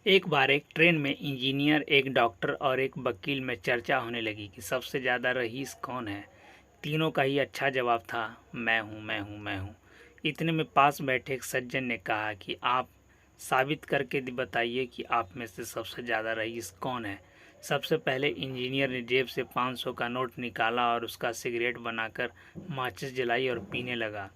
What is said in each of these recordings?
एक बार एक ट्रेन में इंजीनियर, एक डॉक्टर और एक वकील में चर्चा होने लगी कि सबसे ज़्यादा रईस कौन है। तीनों का ही अच्छा जवाब था, मैं हूँ, मैं हूँ, मैं हूँ। इतने में पास बैठे एक सज्जन ने कहा कि आप साबित करके बताइए कि आप में से सबसे ज़्यादा रईस कौन है। सबसे पहले इंजीनियर ने जेब से 500 का नोट निकाला और उसका सिगरेट बनाकर माचिस जलाई और पीने लगा।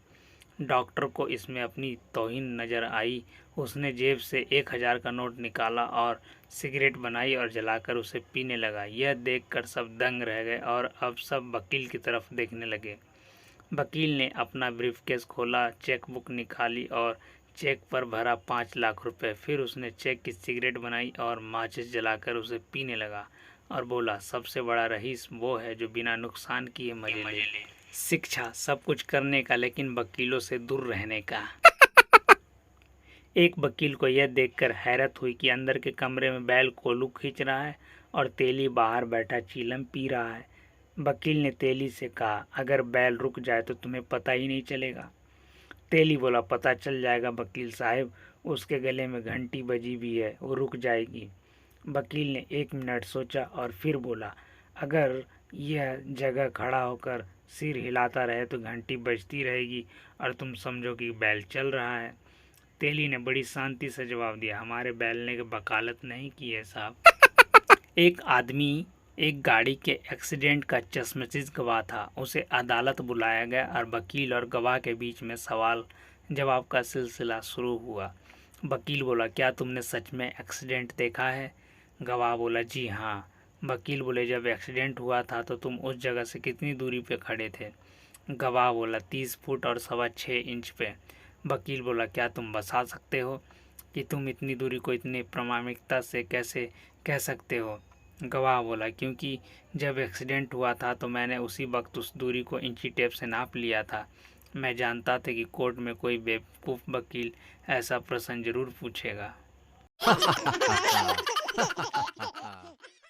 डॉक्टर को इसमें अपनी तौहीन नज़र आई। उसने जेब से 1000 का नोट निकाला और सिगरेट बनाई और जलाकर उसे पीने लगा। यह देखकर सब दंग रह गए और अब सब वकील की तरफ देखने लगे। वकील ने अपना ब्रीफकेस खोला, चेकबुक निकाली और चेक पर भरा 5 लाख रुपए। फिर उसने चेक की सिगरेट बनाई और माचिस जलाकर उसे पीने लगा और बोला, सबसे बड़ा रईस वो है जो बिना नुकसान किए मजे ले। शिक्षा सब कुछ करने का, लेकिन वकीलों से दूर रहने का। एक वकील को यह देखकर हैरत हुई कि अंदर के कमरे में बैल कोलू खींच रहा है और तेली बाहर बैठा चीलम पी रहा है। वकील ने तेली से कहा, अगर बैल रुक जाए तो तुम्हें पता ही नहीं चलेगा। तेली बोला, पता चल जाएगा वकील साहब, उसके गले में घंटी बजी भी है, वो रुक जाएगी। वकील ने 1 मिनट सोचा और फिर बोला, अगर यह जगह खड़ा होकर सिर हिलाता रहे तो घंटी बजती रहेगी और तुम समझो कि बैल चल रहा है। तेली ने बड़ी शांति से जवाब दिया, हमारे बैल ने वकालत नहीं की है साहब। एक आदमी एक गाड़ी के एक्सीडेंट का चश्मदीद गवाह था। उसे अदालत बुलाया गया और वकील और गवाह के बीच में सवाल जवाब का सिलसिला शुरू हुआ। वकील बोला, क्या तुमने सच में एक्सीडेंट देखा है? गवाह बोला, जी हाँ। वकील बोले, जब एक्सीडेंट हुआ था तो तुम उस जगह से कितनी दूरी पे खड़े थे? गवाह बोला, 30 फुट और 6.25 इंच पे। वकील बोला, क्या तुम बता सकते हो कि तुम इतनी दूरी को इतनी प्रामाणिकता से कैसे कह सकते हो? गवाह बोला, क्योंकि जब एक्सीडेंट हुआ था तो मैंने उसी वक्त उस दूरी को इंची टेप से नाप लिया था। मैं जानता था कि कोर्ट में कोई बेवकूफ़ वकील ऐसा प्रश्न जरूर पूछेगा।